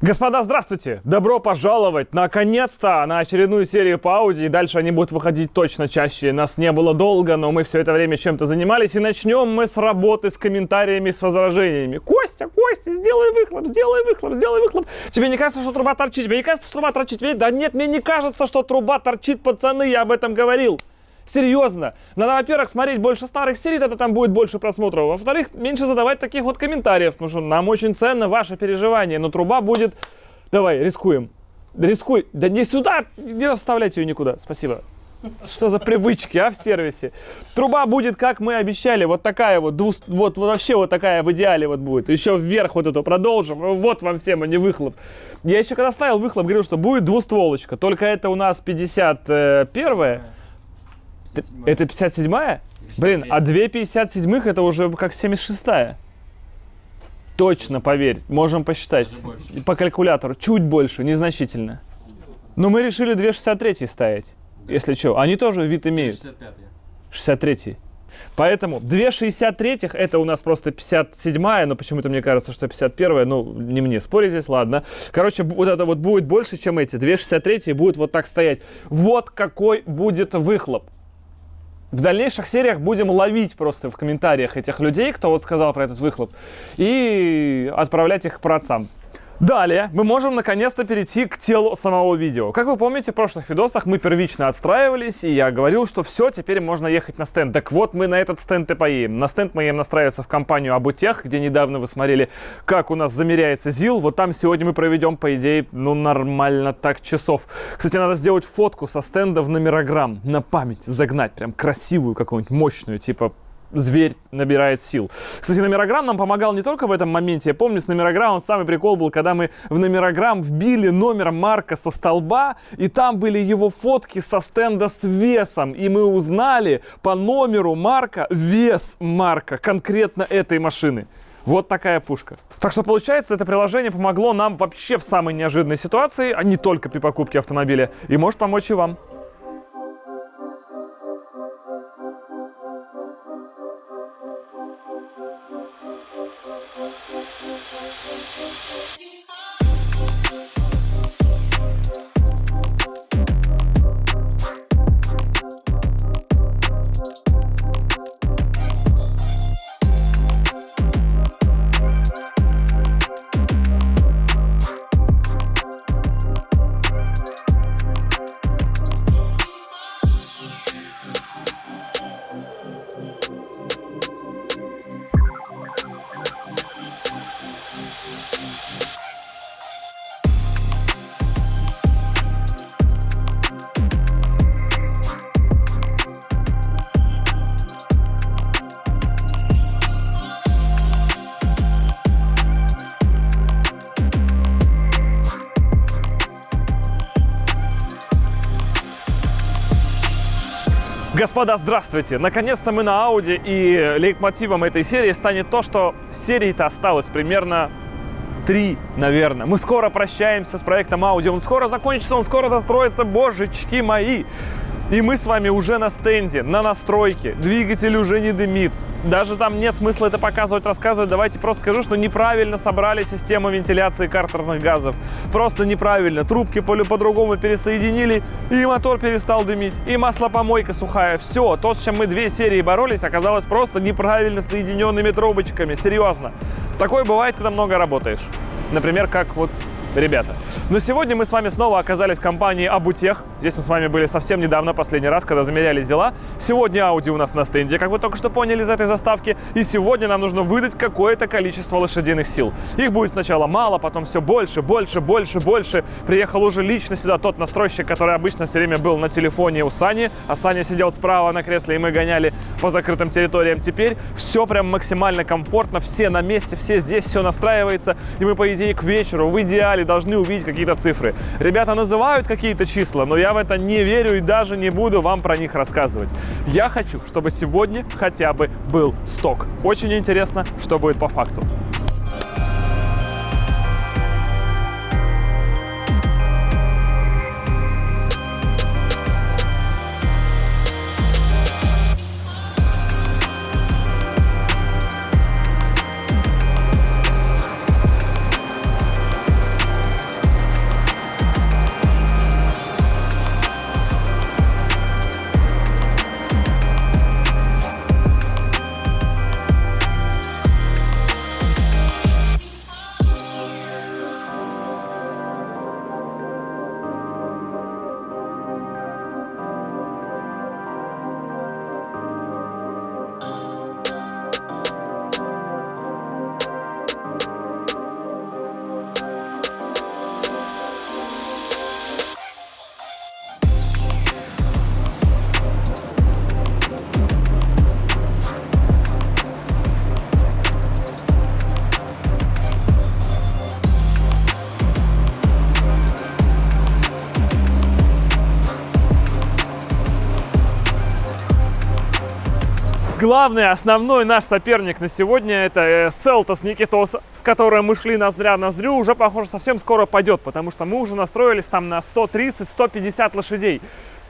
Господа, здравствуйте! Добро пожаловать, наконец-то, на очередную серию по Audi. И дальше они будут выходить точно чаще. Нас не было долго, но мы все это время чем-то занимались. И начнем мы с работы, с комментариями, с возражениями. Костя, сделай выхлоп, сделай выхлоп, сделай выхлоп. Тебе не кажется, что труба торчит? Тебе не кажется, что труба торчит? Да нет, мне не кажется, что труба торчит, пацаны, я об этом говорил. Серьезно. Надо, во-первых, смотреть больше старых серий, тогда там будет больше просмотров. Во-вторых, меньше задавать таких вот комментариев, потому что нам очень ценно ваше переживание. Но труба будет... Давай, рискуем. Рискуй. Да не сюда, не вставлять ее никуда. Спасибо. Что за привычки, в сервисе? Труба будет, как мы обещали, вот такая вот, вот вообще вот такая в идеале вот будет. Еще вверх вот эту продолжим. Вот вам всем, а не выхлоп. Я еще когда ставил выхлоп, говорил, что будет двустволочка. Только это у нас 51-я. Это 57-я? Блин, а 2 57-х это уже как 76-я. Точно, поверь. Можем посчитать. По калькулятору. Чуть больше, незначительно. Но мы решили 2 63-й ставить. Да. Если что. Они тоже вид имеют. 63-й. Поэтому 2 63-х это у нас просто 57-я, но почему-то мне кажется, что 51-я, ну, не мне спорить здесь, ладно. Короче, вот это вот будет больше, чем эти. 2 63-й будут вот так стоять. Вот какой будет выхлоп. В дальнейших сериях будем ловить просто в комментариях этих людей, кто вот сказал про этот выхлоп, и отправлять их к праотцам. Далее мы можем наконец-то перейти к телу самого видео. Как вы помните, в прошлых видосах мы первично отстраивались, и я говорил, что все, теперь можно ехать на стенд. Так вот, мы на этот стенд и поедем. На стенд мы едем настраиваться в компанию Абутех, где недавно вы смотрели, как у нас замеряется ЗИЛ. Вот там сегодня мы проведем, по идее, ну нормально так часов. Кстати, надо сделать фотку со стенда в номерограмм, на память загнать, прям красивую какую-нибудь, мощную, типа... Зверь набирает сил. Кстати, номерограмм нам помогал не только в этом моменте. Я помню, с номерограммом самый прикол был, когда мы в номерограмм вбили номер Марка со столба, и там были его фотки со стенда с весом. И мы узнали по номеру Марка вес Марка, конкретно этой машины. Вот такая пушка. Так что, получается, это приложение помогло нам вообще в самой неожиданной ситуации, а не только при покупке автомобиля. И может помочь и вам. Господа, здравствуйте! Наконец-то мы на Audi, и лейтмотивом этой серии станет то, что серии-то осталось примерно 3, наверное. Мы скоро прощаемся с проектом Audi, он скоро закончится, он скоро достроится, божечки мои! И мы с вами уже на стенде, на настройке, двигатель уже не дымит. Даже там нет смысла это показывать, рассказывать. Давайте просто скажу, что неправильно собрали систему вентиляции картерных газов. Просто неправильно. Трубки по-другому пересоединили, и мотор перестал дымить. И маслопомойка сухая. Все, то, с чем мы 2 серии боролись, оказалось просто неправильно соединенными трубочками. Серьезно. Такое бывает, когда много работаешь. Например, как вот... ребята. Но сегодня мы с вами снова оказались в компании Абутех. Здесь мы с вами были совсем недавно, последний раз, когда замеряли дела. Сегодня Audi у нас на стенде, как вы только что поняли из этой заставки. И сегодня нам нужно выдать какое-то количество лошадиных сил. Их будет сначала мало, потом все больше, больше, больше, больше. Приехал уже лично сюда тот настройщик, который обычно все время был на телефоне у Сани. А Саня сидел справа на кресле, и мы гоняли по закрытым территориям. Теперь все прям максимально комфортно, все на месте, все здесь, все настраивается. И мы, по идее, к вечеру в идеале должны увидеть какие-то цифры. Ребята называют какие-то числа, но я в это не верю и даже не буду вам про них рассказывать. Я хочу, чтобы сегодня хотя бы был сток. Очень интересно, что будет по факту. Главный, основной наш соперник на сегодня — это Селтос Никитоса, с которым мы шли ноздря в ноздрю, уже, похоже, совсем скоро пойдет, потому что мы уже настроились там на 130-150 лошадей.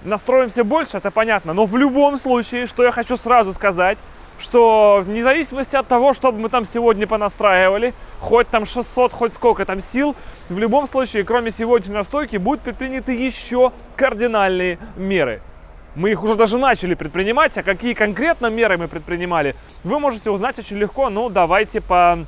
Настроимся больше, это понятно, но в любом случае, что я хочу сразу сказать, что вне зависимости от того, что бы мы там сегодня понастраивали, хоть там 600, хоть сколько там сил, в любом случае, кроме сегодняшней настойки, будут предприняты еще кардинальные меры. Мы их уже даже начали предпринимать, а какие конкретно меры мы предпринимали, вы можете узнать очень легко. Ну, давайте по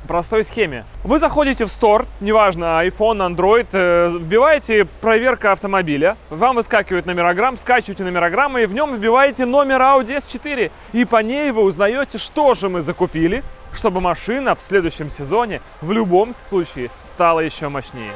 простой схеме. Вы заходите в стор, неважно, iPhone, Android, вбиваете проверка автомобиля, вам выскакивает номерограмм, скачиваете номерограмму и в нем вбиваете номер Audi S4. И по ней вы узнаете, что же мы закупили, чтобы машина в следующем сезоне в любом случае стала еще мощнее.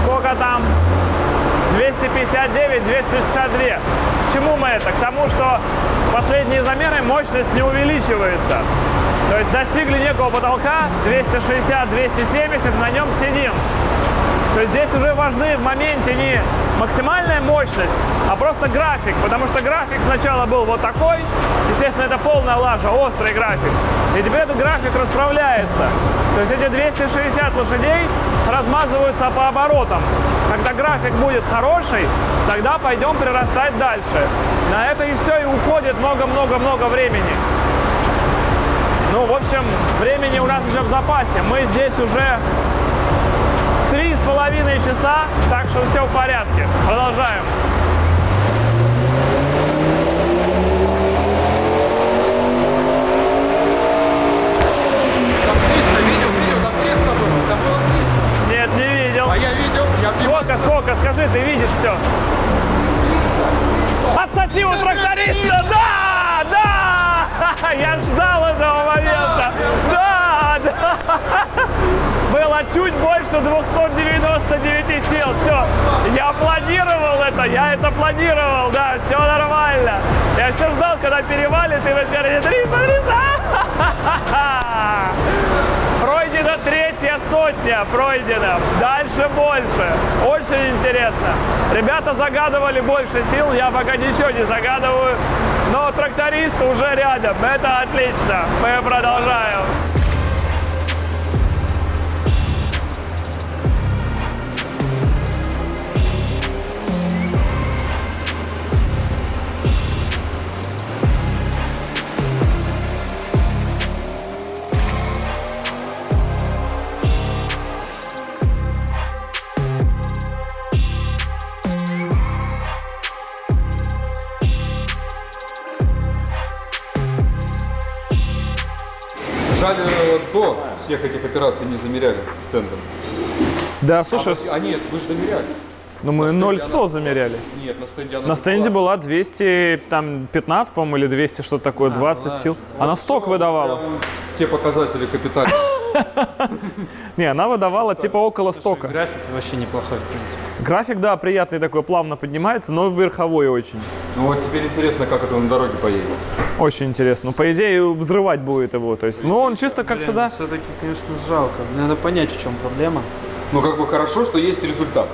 Сколько там? 259, 262. К чему мы это? К тому, что последние замеры мощность не увеличивается. То есть достигли некого потолка 260-270, на нем сидим. То есть здесь уже важны в моменте не максимальная мощность, а просто график. Потому что график сначала был вот такой. Естественно, это полная лажа, острый график. И теперь этот график расправляется. То есть эти 260 лошадей размазываются по оборотам. Когда график будет хороший, тогда пойдем прирастать дальше. На это и все, и уходит много-много-много времени. Ну, в общем, времени у нас уже в запасе. Мы здесь уже 3,5 часа, так что все в порядке. Продолжаем. Нет, не видел. А я видел. Сколько? Скажи, ты видишь все. Отсоси у тракториста! Да! Я ждал этого момента. Да! Было чуть больше 299 сил. Все. Я планировал это. Я это планировал. Да, все нормально. Я все ждал, когда перевалит и вы скажете 300. Пройдена 3-я сотня, пройдена. Дальше больше. Очень интересно. Ребята загадывали больше сил, я пока ничего не загадываю. Но тракторист уже рядом. Это отлично. Мы продолжаем. Жаль, до всех этих операций не замеряли стендом. Да, слушай. Нет, вы же замеряли. Ну мы 0,100 замеряли. Нет, на стенде она на стенде была 215, по-моему, или 200, что-то такое, 20 сил. Она сток выдавала. Те показатели капитальные. Не, она выдавала типа около стока. График вообще неплохой, в принципе. График, да, приятный такой, плавно поднимается, но верховой очень. Ну вот теперь интересно, как это на дороге поедет. Очень интересно. По идее, взрывать будет его. То есть, ну он чисто как всегда. Все-таки, конечно, жалко. Надо понять, в чем проблема. Ну как бы хорошо, что есть результат.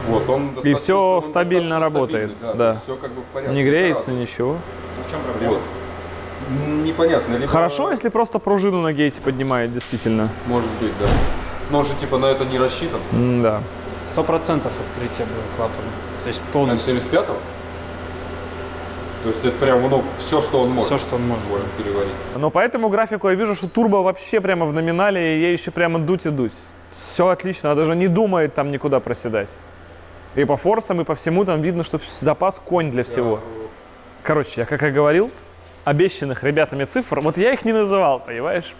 Вот, и все стабильно работает. Да. Все как бы в порядке. Не греется, ничего. В чем проблема? Вот. Непонятно. Либо... Хорошо, если просто пружину на гейте поднимает, действительно. Может быть, да. Но он же типа на это не рассчитан. Да. 100% открытие было клапана. То есть полностью. 75-го? То есть это прям ну, все, что он может. Все, что он может переварить. Но по этому графику я вижу, что турбо вообще прямо в номинале, и ей еще прямо дуть и дуть. Все отлично, она даже не думает там никуда проседать. И по форсам, и по всему там видно, что запас конь для всего. Короче, я как и говорил, обещанных ребятами цифр, вот я их не называл, понимаешь?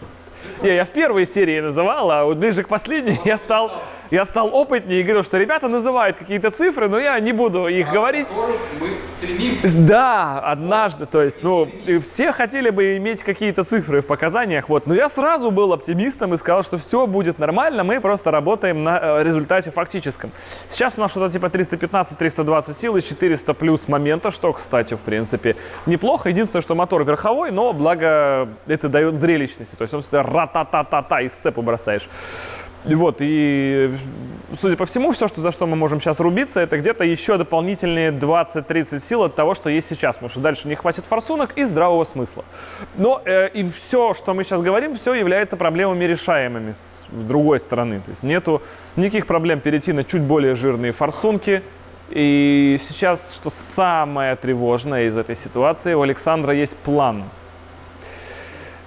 Не, я в первой серии называл, а вот ближе к последней я стал опытнее и говорил, что ребята называют какие-то цифры, но я не буду их говорить. Мы стремимся. Да, однажды, то есть, ну, и все хотели бы иметь какие-то цифры в показаниях, вот, но я сразу был оптимистом и сказал, что все будет нормально, мы просто работаем на результате фактическом. Сейчас у нас что-то типа 315-320 сил и 400 плюс момента, что, кстати, в принципе, неплохо. Единственное, что мотор верховой, но благо это дает зрелищности, то есть он всегда ра-та-та-та-та из цепи бросаешь. Вот, и, судя по всему, все, за что мы можем сейчас рубиться, это где-то еще дополнительные 20-30 сил от того, что есть сейчас, потому что дальше не хватит форсунок и здравого смысла. Но и все, что мы сейчас говорим, все является проблемами решаемыми с другой стороны. То есть нету никаких проблем перейти на чуть более жирные форсунки. И сейчас, что самое тревожное из этой ситуации, у Александра есть план.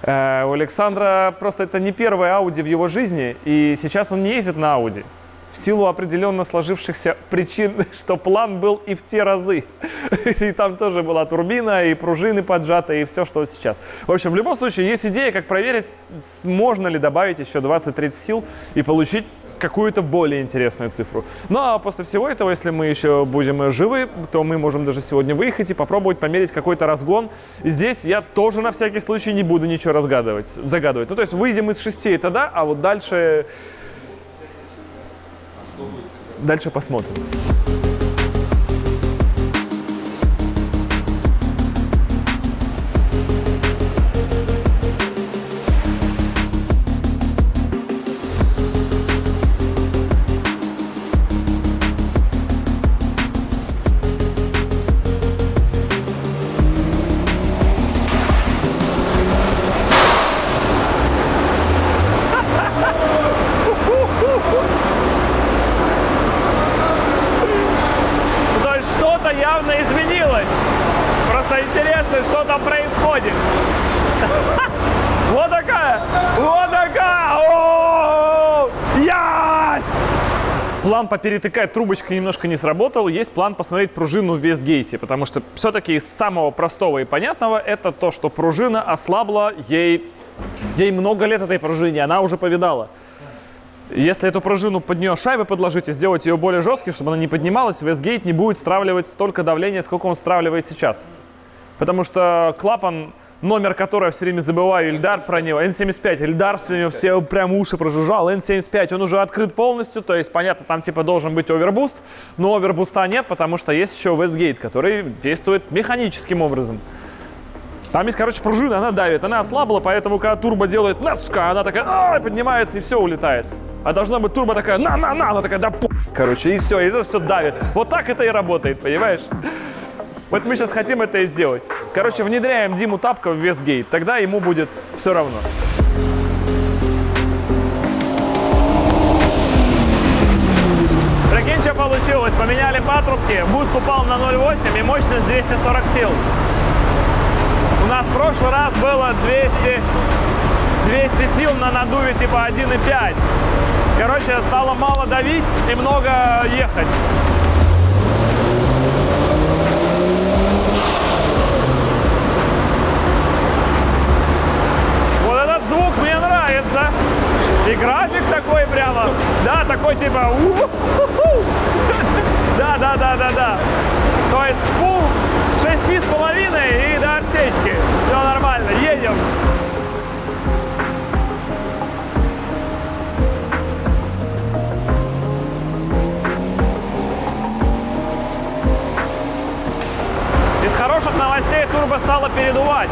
У Александра просто это не первая Audi в его жизни, и сейчас он не ездит на Audi. В силу определенно сложившихся причин, что план был и в те разы. И там тоже была турбина, и пружины поджаты, и все, что сейчас. В общем, в любом случае, есть идея, как проверить, можно ли добавить еще 20-30 сил и получить какую-то более интересную цифру. Ну а после всего этого, если мы еще будем живы, то мы можем даже сегодня выехать и попробовать померить какой-то разгон. И здесь я тоже на всякий случай не буду ничего загадывать. Ну то есть выйдем из 6, это да, а вот дальше посмотрим. Явно изменилось. Просто интересно, что там происходит. Вот такая! Вот такая! Ясь! План поперетыкать трубочкой немножко не сработал. Есть план посмотреть пружину в Вестгейте, потому что все-таки из самого простого и понятного это то, что пружина ослабла, ей много лет этой пружине, она уже повидала. Если эту пружину под нее шайбы подложить и сделать ее более жесткой, чтобы она не поднималась, Вестгейт не будет стравливать столько давления, сколько он стравливает сейчас. Потому что клапан, номер которого я все время забываю, Ильдар про него, N75, Ильдар все прям уши прожужжал, N75, он уже открыт полностью, то есть, понятно, там типа должен быть овербуст, но овербуста нет, потому что есть еще Вестгейт, который действует механическим образом. Там есть, короче, пружина, она давит, она ослабла, поэтому когда турбо делает «на-сука», она такая поднимается и все улетает. А должна быть турбо такая «на-на-на», она такая «да пу**», короче, и все, и это все давит. Вот так это и работает, понимаешь? Вот мы сейчас хотим это и сделать. Короче, внедряем Диму Тапка в Вестгейт, тогда ему будет все равно. Прикинь, что получилось? Поменяли патрубки, буст упал на 0,8 и мощность 240 сил. У нас в прошлый раз было 200 сил на надуве типа 1,5. Короче, стало мало давить и много ехать. Вот этот звук мне нравится. И график такой прямо. Да, такой типа... Да. То есть спул с 6,5 и до отсечки. Все нормально, едем. Из хороших новостей турбо стало передувать.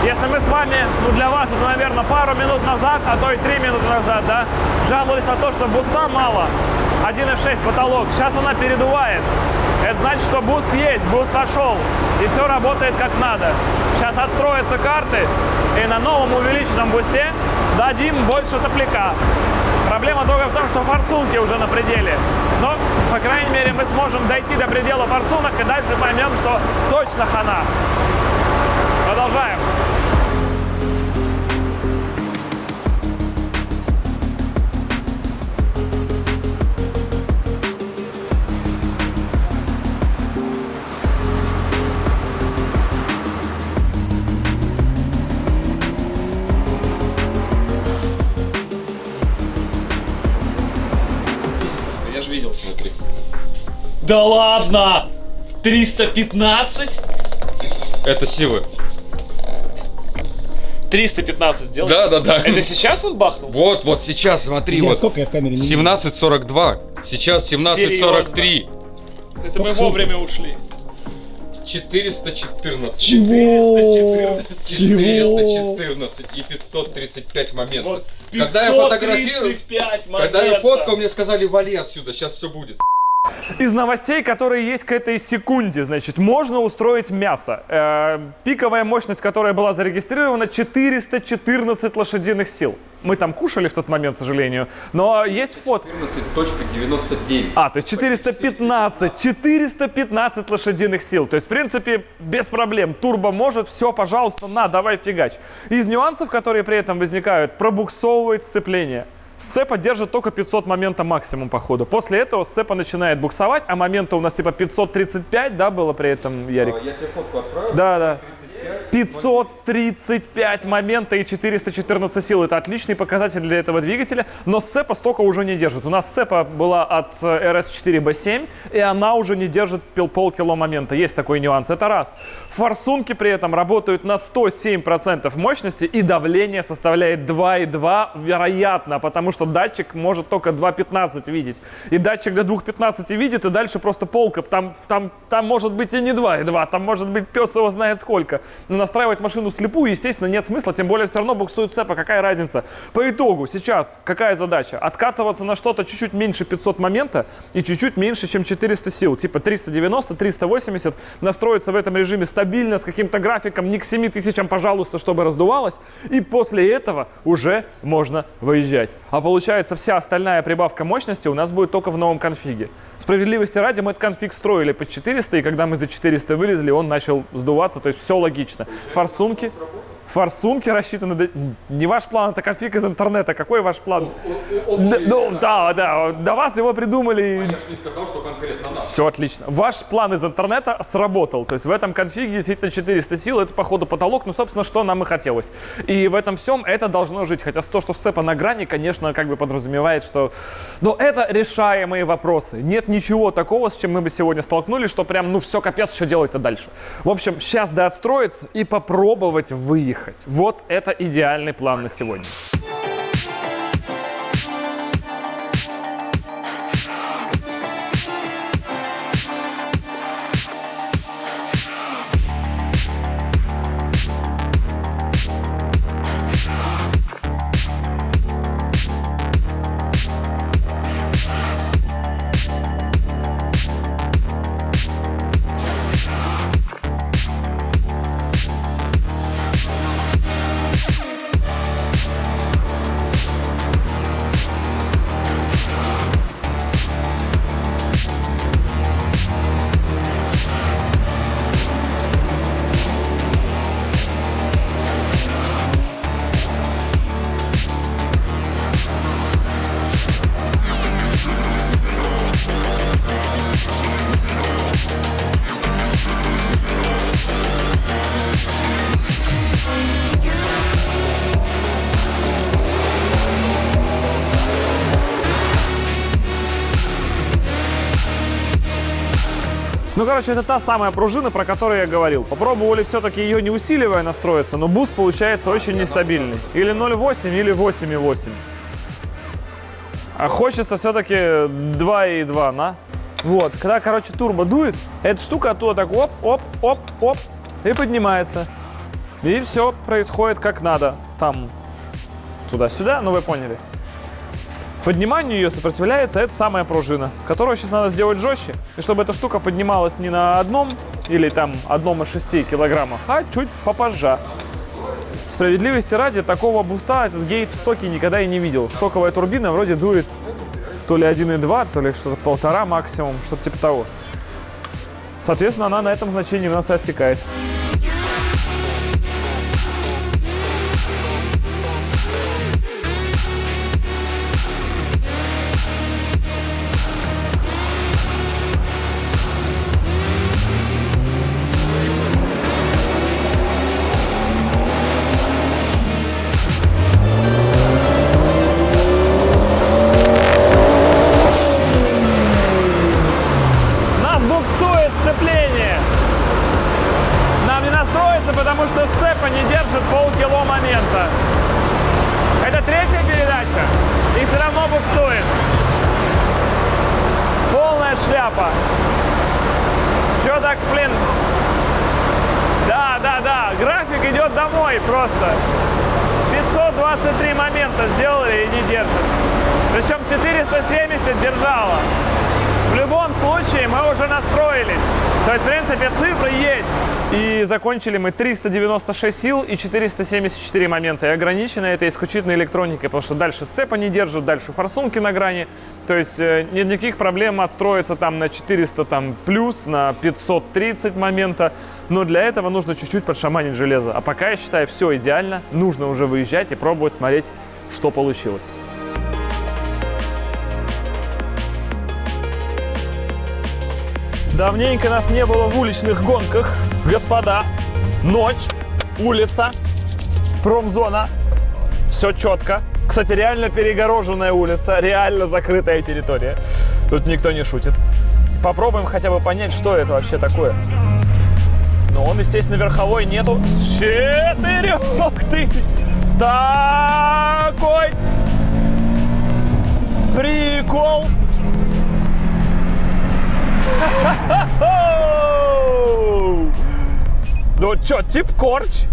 Если мы с вами, для вас это, наверное, пару минут назад, а то и 3 минуты назад, да, жаловались на то, что буста мало, 1,6 потолок, сейчас она передувает. Это значит, что буст есть, буст пошел, и все работает как надо. Сейчас отстроятся карты, и на новом увеличенном бусте дадим больше топляка. Проблема только в том, что форсунки уже на пределе. Но, по крайней мере, мы сможем дойти до предела форсунок, и дальше поймем, что точно хана. Продолжаем. Да ладно! 315? Это силы. 315 сделал? Да. Это сейчас он бахнул? Вот сейчас, смотри, вот. Сколько я в камере не вижу? 17:42. Сейчас 17:43. Это мы вовремя ушли. 414. Чего? 414 и 535 моментов. Вот Когда я фотографирую, 535 когда я моментов. фоткал, мне сказали, вали отсюда, сейчас все будет. Из новостей, которые есть к этой секунде, значит, можно устроить мясо. Пиковая мощность, которая была зарегистрирована, 414 лошадиных сил. Мы там кушали в тот момент, к сожалению, но есть фото. 14.99. То есть 415 лошадиных сил. То есть, в принципе, без проблем. Турбо может, все, пожалуйста, давай фигач. Из нюансов, которые при этом возникают, пробуксовывает сцепление. Сцепа держит только 500 момента максимум по ходу. После этого сцепа начинает буксовать, а момента у нас типа 535, да, было при этом, Ярик? Я тебе фотку отправил. Да. 535 момента и 414 сил. Это отличный показатель для этого двигателя, но сцепа столько уже не держит. У нас сцепа была от RS4B7, и она уже не держит полкило момента. Есть такой нюанс. Это раз. Форсунки при этом работают на 107% мощности, и давление составляет 2,2, вероятно, потому что датчик может только 2,15 видеть. И датчик до 2,15 видит, и дальше просто полка. Там может быть и не 2,2, там может быть пес его знает сколько. Но настраивать машину слепую, естественно, нет смысла, тем более все равно буксует цепа, какая разница. По итогу сейчас какая задача? Откатываться на что-то чуть-чуть меньше 500 момента и чуть-чуть меньше, чем 400 сил, типа 390, 380, настроиться в этом режиме стабильно, с каким-то графиком, не к 7000, пожалуйста, чтобы раздувалось, и после этого уже можно выезжать. А получается, вся остальная прибавка мощности у нас будет только в новом конфиге. Справедливости ради, мы этот конфиг строили под 400, и когда мы за 400 вылезли, он начал сдуваться, то есть все логично. Форсунки рассчитаны... Не ваш план, это конфиг из интернета. Какой ваш план? Да, до вас его придумали. Я же не сказал, что конкретно нас. Все отлично. Ваш план из интернета сработал. То есть в этом конфиге действительно 400 сил, это походу потолок, ну, собственно, что нам и хотелось. И в этом всем это должно жить. Хотя то, что сцепа на грани, конечно, как бы подразумевает, что... Но это решаемые вопросы. Нет ничего такого, с чем мы бы сегодня столкнулись, что прям, ну, все, капец, что делать-то дальше. В общем, сейчас доотстроиться и попробовать выехать. Вот это идеальный план на сегодня. Ну, короче, это та самая пружина, про которую я говорил. Попробовали все-таки ее не усиливая настроиться, но буст получается очень нестабильный. Или 0,8, или 8,8. А хочется все-таки 2,2, на. Вот, когда, короче, турбо дует, эта штука оттуда так оп, и поднимается. И все происходит как надо. Там, туда-сюда, ну вы поняли. Подниманию ее сопротивляется эта самая пружина, которую сейчас надо сделать жестче, и чтобы эта штука поднималась не на одном или там 1,6 килограммах, а чуть попозже. Справедливости ради, такого буста этот гейт в стоке никогда и не видел. Стоковая турбина вроде дует то ли 1,2, то ли что-то 1,5 максимум, что-то типа того. Соответственно, она на этом значении у нас и отсекает. потому что сцепа не держит полкило момента. Это третья передача, и все равно буксует. Полная шляпа. Все так, блин. Да, график идет домой просто. 523 момента сделали и не держит. Причем 470 держала. В любом случае мы уже настроились. То есть, в принципе, цифры есть. И закончили мы 396 сил и 474 момента. И ограничено это исключительно электроникой, потому что дальше сцепа не держит, дальше форсунки на грани. То есть нет никаких проблем отстроиться там на 400 там, плюс, на 530 момента. Но для этого нужно чуть-чуть подшаманить железо. А пока, я считаю, все идеально. Нужно уже выезжать и пробовать смотреть, что получилось. Давненько нас не было в уличных гонках. Господа, ночь, улица, промзона. Все четко. Кстати, реально перегороженная улица, реально закрытая территория. Тут никто не шутит. Попробуем хотя бы понять, что это вообще такое. Но он, естественно, верховой нету. С 4000. Такой прикол. Ну чё, тип корч.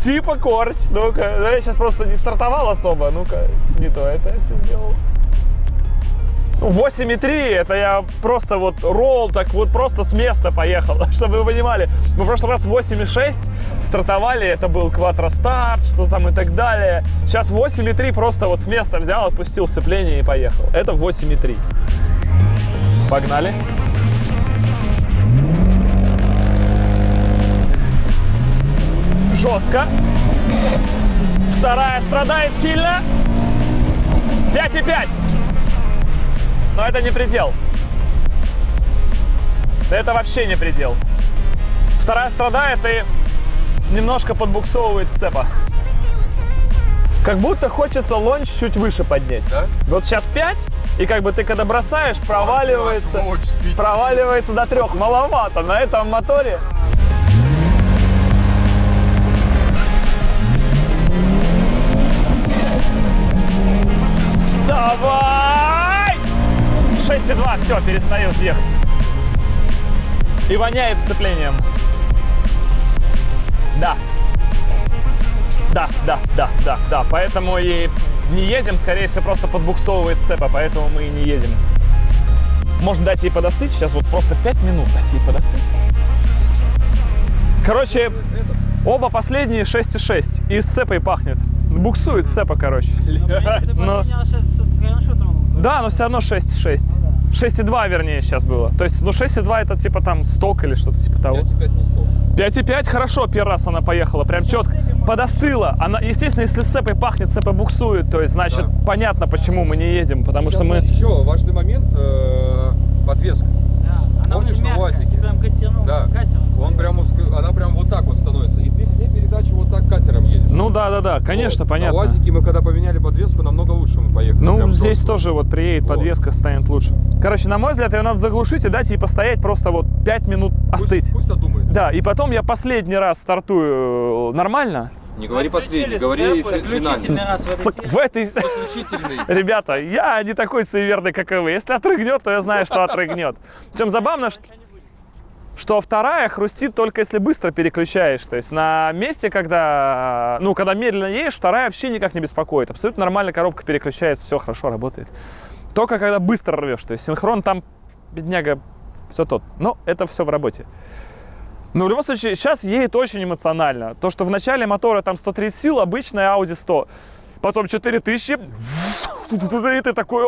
Типа корч. Ну-ка, я сейчас просто не стартовал особо. Ну-ка, не то это я все сделал. 8,3 это я просто вот ролл, так вот просто с места поехал. Чтобы вы понимали, мы в прошлый раз 8,6 стартовали, это был квадростарт, что там и так далее. Сейчас 8,3 просто вот с места взял, отпустил сцепление и поехал. Это 8,3. Погнали. Жестко. Вторая страдает сильно. 5,5. Но это не предел. Это вообще не предел. Вторая страдает и немножко подбуксовывает сцепа. Как будто хочется лонч чуть выше поднять. Да? Вот сейчас 5, и как бы ты когда бросаешь, проваливается до 3. Маловато на этом моторе. Давай! 6,2, все, перестает ехать. И воняет сцеплением. Да. Да. Поэтому и не едем, скорее всего, просто подбуксовывает сцепа, поэтому мы и не едем. Можно дать ей подостыть, сейчас вот просто 5 минут дать ей подостыть. Короче, оба последние 6,6. И сцепой пахнет. Буксует сцепа, короче. Да, но все равно 6,6. 6,2 вернее сейчас было. То есть, ну 6,2 это типа там сток или что-то типа того. 5,5 не сток. 5,5 хорошо, первый раз она поехала, прям четко. Подостыла. Она, естественно, если сцепой пахнет, сцепа буксует, то есть, значит, да. Понятно, почему мы не едем, потому сейчас что мы... Еще важный момент, подвеска. Да, помнишь, на УАЗике? Прям катером, да. Он прям, она прям вот так вот становится. И ты все передачи вот так катером едешь. Ну да, конечно, вот. Понятно. На УАЗике мы когда поменяли подвеску, намного лучше мы поехали. Ну, прям здесь жестко. тоже вот приедет вот. Подвеска, станет лучше. Короче, на мой взгляд, ее надо заглушить и дать ей постоять просто вот 5 минут остыть. Пусть одумается. Да, и потом я последний раз стартую нормально. Не говори последний, говори финальный. В этой... Заключительный. Ребята, я не такой суеверный, как и вы. Если отрыгнет, то я знаю, что отрыгнет. Причем забавно, что вторая хрустит только если быстро переключаешь. То есть на месте, когда медленно едешь, вторая вообще никак не беспокоит. Абсолютно нормально коробка переключается, все хорошо работает. Только когда быстро рвешь. То есть синхрон там, бедняга, все тот. Но это все в работе. Но в любом случае, сейчас едет очень эмоционально. То, что в начале мотора там 130 сил, обычная Audi 100. Потом 4000. И ты такой...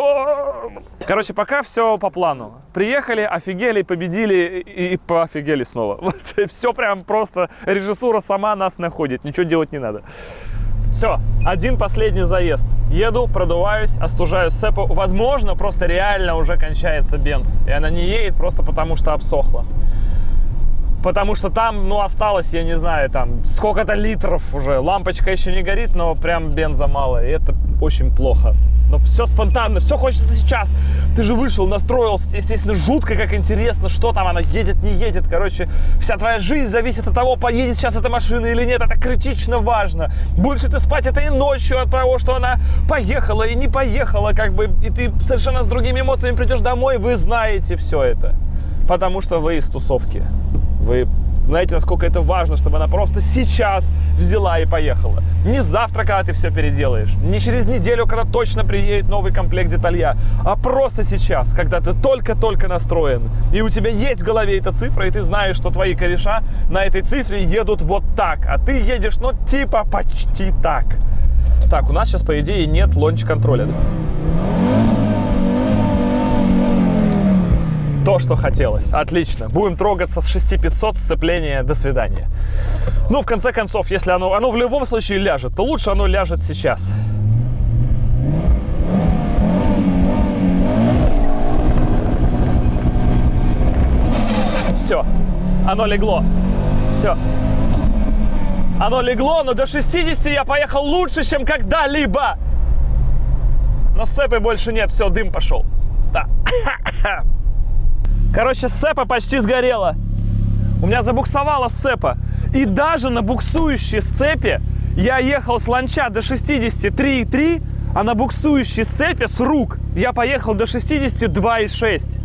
Короче, пока все по плану. Приехали, офигели, победили и поофигели снова. Вот, все прям просто... Режиссура сама нас находит. Ничего делать не надо. Все, один последний заезд. Еду, продуваюсь, остужаю сцепу. Возможно, просто реально уже кончается бенз. И она не едет просто потому, что обсохла. Потому что там, ну, осталось, я не знаю, там, сколько-то литров уже. Лампочка еще не горит, но прям бенза мало. И это очень плохо. Но все спонтанно, все хочется сейчас. Ты же вышел, настроился, естественно, жутко как интересно, что там, она едет, не едет. Короче, вся твоя жизнь зависит от того, поедет сейчас эта машина или нет. Это критично важно. Будешь ли ты спать этой ночью от того, что она поехала и не поехала, как бы, и ты совершенно с другими эмоциями придешь домой, вы знаете все это. Потому что вы из тусовки. Вы знаете, насколько это важно, чтобы она просто сейчас взяла и поехала. Не завтра, когда ты все переделаешь, не через неделю, когда точно приедет новый комплект деталья, а просто сейчас, когда ты только-только настроен. И у тебя есть в голове эта цифра, и ты знаешь, что твои кореша на этой цифре едут вот так, а ты едешь, ну, типа почти так. Так, у нас сейчас, по идее, нет лонч-контроля. То, что хотелось. Отлично. Будем трогаться с 6500 сцепления. До свидания. Ну, в конце концов, если оно в любом случае ляжет, то лучше оно ляжет сейчас. Все. Оно легло. Все. Оно легло, но до 60 я поехал лучше, чем когда-либо. Но сцепы больше нет. Все, дым пошел. Да. Короче, сцепа почти сгорела. У меня забуксовала сцепа. И даже на буксующей сцепе я ехал с ланча до 63,3, а на буксующей сцепе с рук я поехал до 62,6.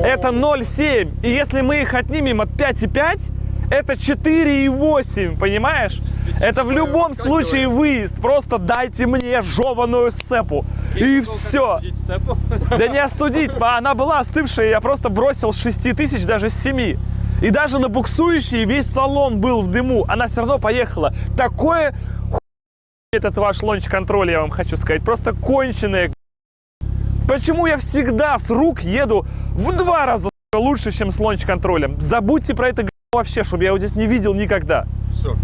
Это 0,7. И если мы их отнимем от 5,5, это 4,8, понимаешь? Это в любом случае выезд. Просто дайте мне жеваную сцепу. И все. Да не остудить. Она была остывшая, я просто бросил с 6 тысяч, даже с 7. И даже на буксующей весь салон был в дыму. Она все равно поехала. Такое этот ваш лонч-контроль, я вам хочу сказать. Просто конченое. Почему я всегда с рук еду в 2 раза лучше, чем с лонч-контролем? Забудьте про это вообще, чтобы я его здесь не видел никогда. Все.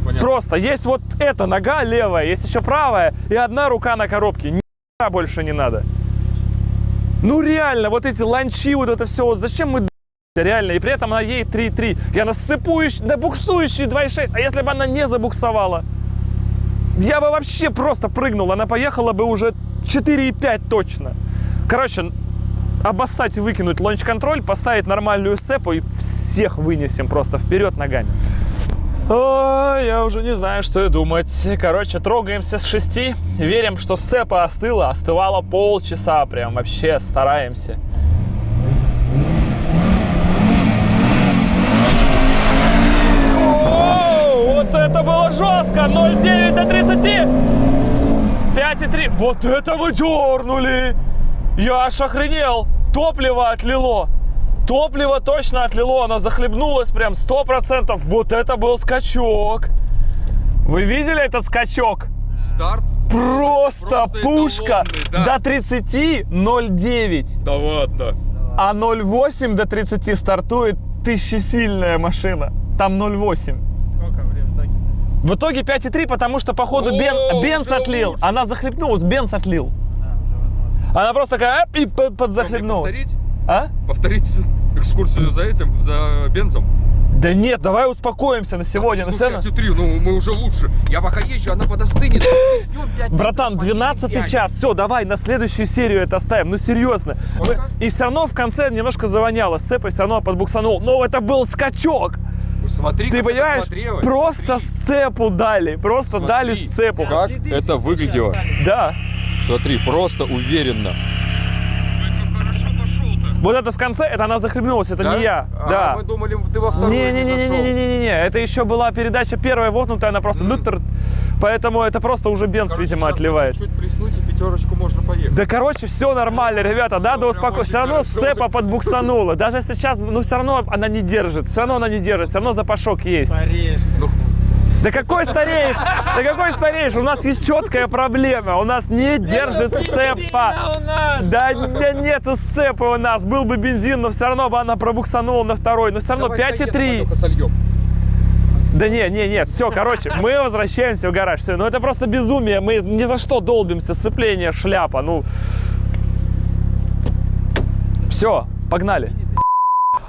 Понятно. Просто есть вот эта нога левая, есть еще правая и одна рука на коробке. Ни больше не надо. Ну реально, вот эти ланчи, вот это все, вот зачем мы реально? И при этом она едет 3,3. Я на сцепующей, на буксующей 2,6. А если бы она не забуксовала? Я бы вообще просто прыгнул. Она поехала бы уже 4,5 точно. Короче, обоссать и выкинуть лонч-контроль, поставить нормальную сцепу и всех вынесем просто вперед ногами. Ой, я уже не знаю, что и думать. Короче, трогаемся с 6. Верим, что сцепа остыла. Остывала полчаса прям. Вообще стараемся. О, вот это было жестко. 0,9 до 30. 5,3. Вот это мы дернули. Я аж охренел. Топливо отлило. Топливо точно отлило, оно захлебнулось прям 100%. Вот это был скачок. Вы видели этот скачок? Старт. Просто пушка. Да. До 30 0,9. Да ладно. А 0,8 до 30 стартует тысячесильная машина. Там 0,8. Сколько в итоге? В итоге 5,3, потому что, походу, бенз уже отлил. лучше. Она захлебнулась, бенз отлил. Да, уже возможно. Она просто такая и подзахлебнулась. Повторить? А? Повторить экскурсию за этим, за бензом. Да нет, давай успокоимся на сегодня. Ну, Ну, все равно- 5,3, ну мы уже лучше. Я пока езжу, она подостынет. Пиздём 5 Братан, литров, 12 5. час. Все, давай на следующую серию это оставим. Ну, серьезно. И все равно в конце немножко завоняло. Сцепа все равно подбуксанул. Но это был скачок. Ну, смотри, Ты как это понимаешь? смотрелось. Просто сцепу дали. Просто Смотри. дали сцепу. Как Следы это сейчас выглядело? остались. Да. Смотри, просто уверенно. Вот это в конце, это она захлебнулась. Это не я. Да. Мы думали, ты во вторую не зашел. Не-не-не-не-не-не-не. Это еще была передача первая воткнутая, она просто... Поэтому это просто уже бенз, Короче, видимо, сейчас отливает. чуть-чуть плеснуть, и 5 можно поехать. Да, короче, все нормально, ребята, надо прям успокоиться. очень Все равно хорошо. сцепа подбуксанула. Даже если сейчас, ну, все равно она не держит. Все равно она не держит, все равно запашок есть. Стареешь. Да какой стареешь? Да какой стареешь? У нас есть четкая проблема. У нас не держит сцепа. Да нету сцепы у нас. Был бы бензин, но все равно бы она пробуксанула на второй. Но все равно Давай 5,3. стоять, только сольем. Да нет, все, короче, мы возвращаемся в гараж. Все, ну это просто безумие. Мы ни за что долбимся. Сцепление, шляпа, ну. Все, погнали.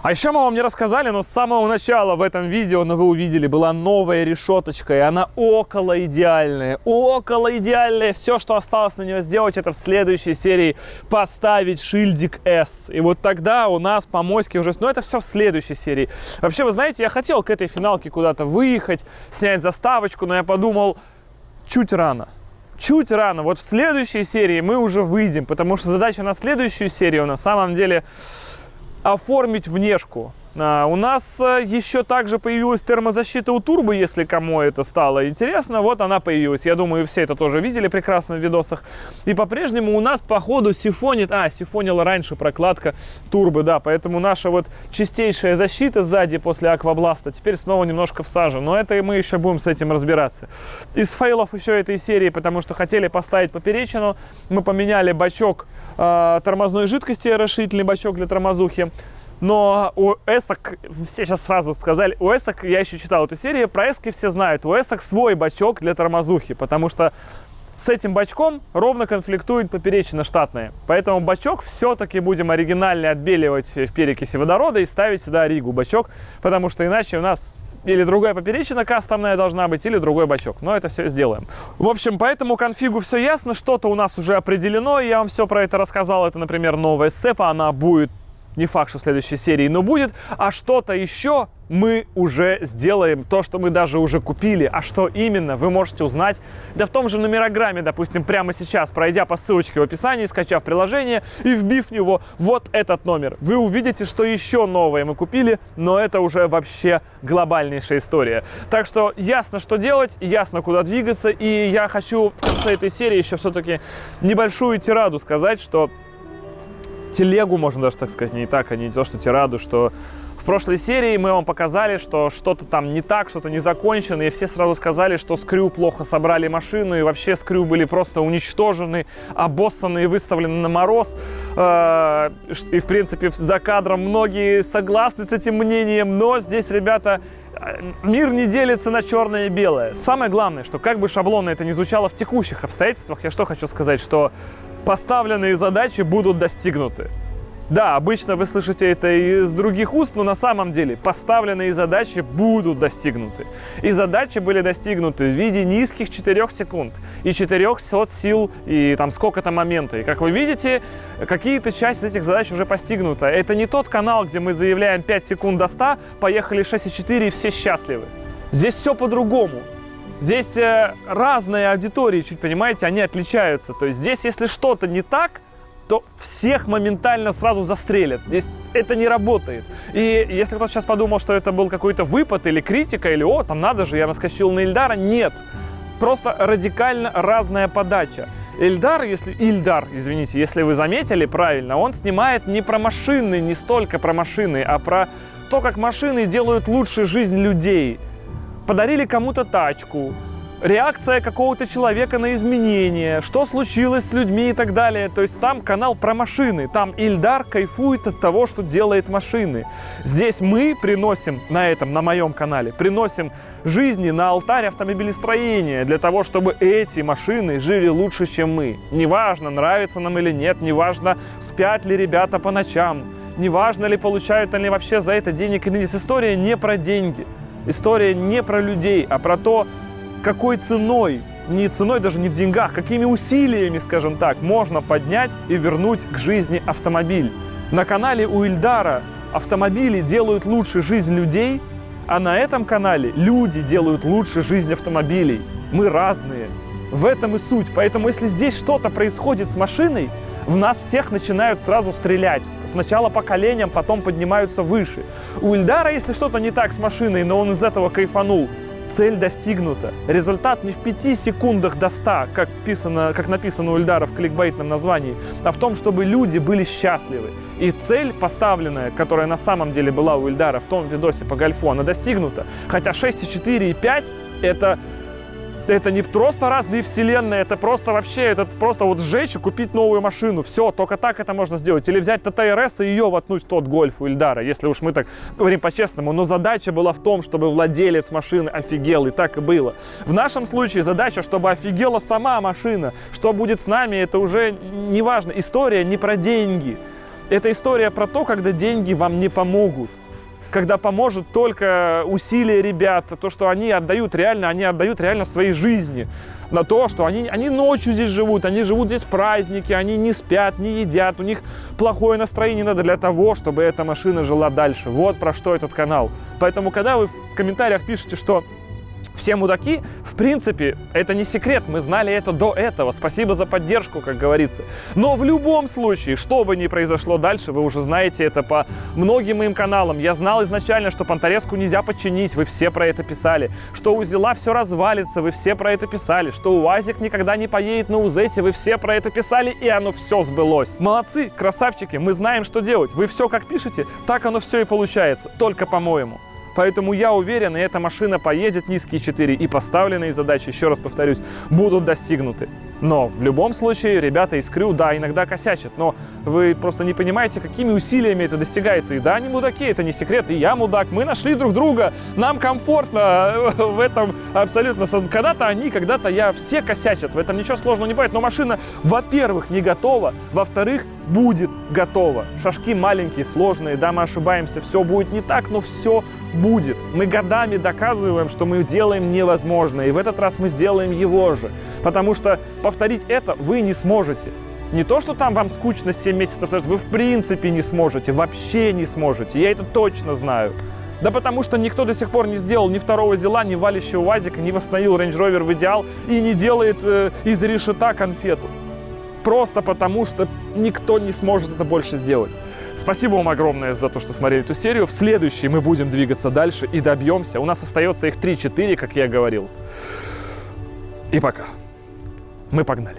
А еще мы вам не рассказали, но с самого начала в этом видео, но вы увидели, была новая решеточка, и она около идеальная. Около идеальная. Все, что осталось на нее сделать, это в следующей серии поставить шильдик S. И вот тогда у нас по моське уже... Но это все в следующей серии. Вообще, вы знаете, я хотел к этой финалке куда-то выехать, снять заставочку, но я подумал, чуть рано. Чуть рано. Вот в следующей серии мы уже выйдем, потому что задача на следующую серию на самом деле... оформить внешку. У нас еще также появилась термозащита у турбо, если кому это стало интересно. Вот она появилась. Я думаю, все это тоже видели прекрасно в видосах. И по-прежнему у нас, походу, сифонит... сифонила раньше прокладка турбо, да. Поэтому наша вот чистейшая защита сзади после аквабласта теперь снова немножко всажена. Но это мы еще будем с этим разбираться. Из фейлов еще этой серии, потому что хотели поставить поперечину, мы поменяли бачок тормозной жидкости, расширительный бачок для тормозухи. Но у эсок, все сейчас сразу сказали, у эсок, я еще читал эту серию, про эски все знают, у эсок свой бачок для тормозухи, потому что с этим бачком ровно конфликтует поперечина штатная. Поэтому бачок все-таки будем оригинально отбеливать в перекиси водорода и ставить сюда ригу бачок, потому что иначе у нас или другая поперечина кастомная должна быть, или другой бачок. Но это все сделаем. В общем, по этому конфигу все ясно, что-то у нас уже определено, я вам все про это рассказал. Это, например, новая сцепа, она будет... Не факт, что в следующей серии, но будет. А что-то еще мы уже сделаем. То, что мы даже уже купили. А что именно, вы можете узнать. Да в том же номерограмме, допустим, прямо сейчас, пройдя по ссылочке в описании, скачав приложение и вбив в него вот этот номер. Вы увидите, что еще новое мы купили, но это уже вообще глобальнейшая история. Так что ясно, что делать, ясно, куда двигаться. И я хочу в конце этой серии еще все-таки небольшую тираду сказать, что... телегу, можно даже так сказать, не так, а не то, что тираду, что в прошлой серии мы вам показали, что что-то там не так, что-то не закончено, и все сразу сказали, что с крю плохо собрали машину, и вообще с крю были просто уничтожены, обоссаны и выставлены на мороз. И, в принципе, за кадром многие согласны с этим мнением, но здесь, ребята, мир не делится на черное и белое. Самое главное, что как бы шаблонно это ни звучало в текущих обстоятельствах, я что хочу сказать, что поставленные задачи будут достигнуты. Да, обычно вы слышите это из других уст, но на самом деле поставленные задачи будут достигнуты. И задачи были достигнуты в виде низких 4 секунд и 400 сил, и там сколько-то моментов. И как вы видите, какие-то части этих задач уже постигнуты. Это не тот канал, где мы заявляем 5 секунд до 100, поехали 6,4 и все счастливы. Здесь все по-другому. Здесь разные аудитории, чуть понимаете, они отличаются. То есть здесь, если что-то не так, то всех моментально сразу застрелят. Здесь это не работает. И если кто-то сейчас подумал, что это был какой-то выпад или критика, или «О, там надо же, я наскочил на Ильдара», нет. Просто радикально разная подача. Ильдар, если вы заметили правильно, он снимает не про машины, не столько про машины, а про то, как машины делают лучше жизнь людей. Подарили кому-то тачку, реакция какого-то человека на изменения, что случилось с людьми и так далее. То есть там канал про машины, там Ильдар кайфует от того, что делает машины. Здесь мы приносим на моем канале, приносим жизни на алтарь автомобилестроения для того, чтобы эти машины жили лучше, чем мы. Неважно, нравится нам или нет, неважно, спят ли ребята по ночам, неважно ли получают они вообще за это денег или нет. История не про деньги. История не про людей, а про то, какой ценой, не ценой даже не в деньгах, какими усилиями, скажем так, можно поднять и вернуть к жизни автомобиль. На канале у Ильдара автомобили делают лучше жизнь людей, а на этом канале люди делают лучше жизнь автомобилей. Мы разные. В этом и суть. Поэтому если здесь что-то происходит с машиной, в нас всех начинают сразу стрелять. Сначала по коленям, потом поднимаются выше. У Ильдара, если что-то не так с машиной, но он из этого кайфанул, цель достигнута. Результат не в 5 секундах до 100, как написано у Ильдара в кликбейтном названии, а в том, чтобы люди были счастливы. И цель поставленная, которая на самом деле была у Ильдара в том видосе по гольфу, она достигнута. Хотя 6,4 и 5 это не просто разные вселенные, это просто вообще, это просто вот сжечь и купить новую машину. Все, только так это можно сделать. Или взять ТТ-РС и ее воткнуть в тот гольф у Ильдара, если уж мы так говорим по-честному. Но задача была в том, чтобы владелец машины офигел, и так и было. В нашем случае задача, чтобы офигела сама машина. Что будет с нами, это уже не важно. История не про деньги. Это история про то, когда деньги вам не помогут. Когда поможет только усилия ребят, то, что они отдают реально своей жизни на то, что они ночью здесь живут, они живут здесь праздники, они не спят, не едят, у них плохое настроение надо для того, чтобы эта машина жила дальше. Вот про что этот канал. Поэтому, когда вы в комментариях пишете, что все мудаки, в принципе, это не секрет, мы знали это до этого. Спасибо за поддержку, как говорится. Но в любом случае, что бы ни произошло дальше, вы уже знаете это по многим моим каналам. Я знал изначально, что Понторезку нельзя починить, вы все про это писали. Что у Зила все развалится, вы все про это писали. Что УАЗик никогда не поедет на УЗете, вы все про это писали, и оно все сбылось. Молодцы, красавчики, мы знаем, что делать. Вы все как пишете, так оно все и получается, только по-моему. Поэтому я уверен, и эта машина поедет низкие 4, и поставленные задачи, еще раз повторюсь, будут достигнуты. Но в любом случае, ребята из Крю, да, иногда косячат, но вы просто не понимаете, какими усилиями это достигается. И да, они мудаки, это не секрет, и я мудак, мы нашли друг друга, нам комфортно в этом абсолютно. Когда-то они, когда-то я, все косячат, в этом ничего сложного не бывает. Но машина, во-первых, не готова, во-вторых, будет готова. Шажки маленькие, сложные, да, мы ошибаемся, все будет не так, но все будет. Мы годами доказываем, что мы делаем невозможное, и в этот раз мы сделаем его же. Потому что повторить это вы не сможете. Не то, что там вам скучно 7 месяцев, вы в принципе не сможете, вообще не сможете. Я это точно знаю. Да потому что никто до сих пор не сделал ни второго Зила, ни валящего УАЗика, не восстановил Range Rover в идеал и не делает из решета конфету. Просто потому, что никто не сможет это больше сделать. Спасибо вам огромное за то, что смотрели эту серию. В следующей мы будем двигаться дальше и добьемся. У нас остается их 3-4, как я говорил. И пока. Мы погнали.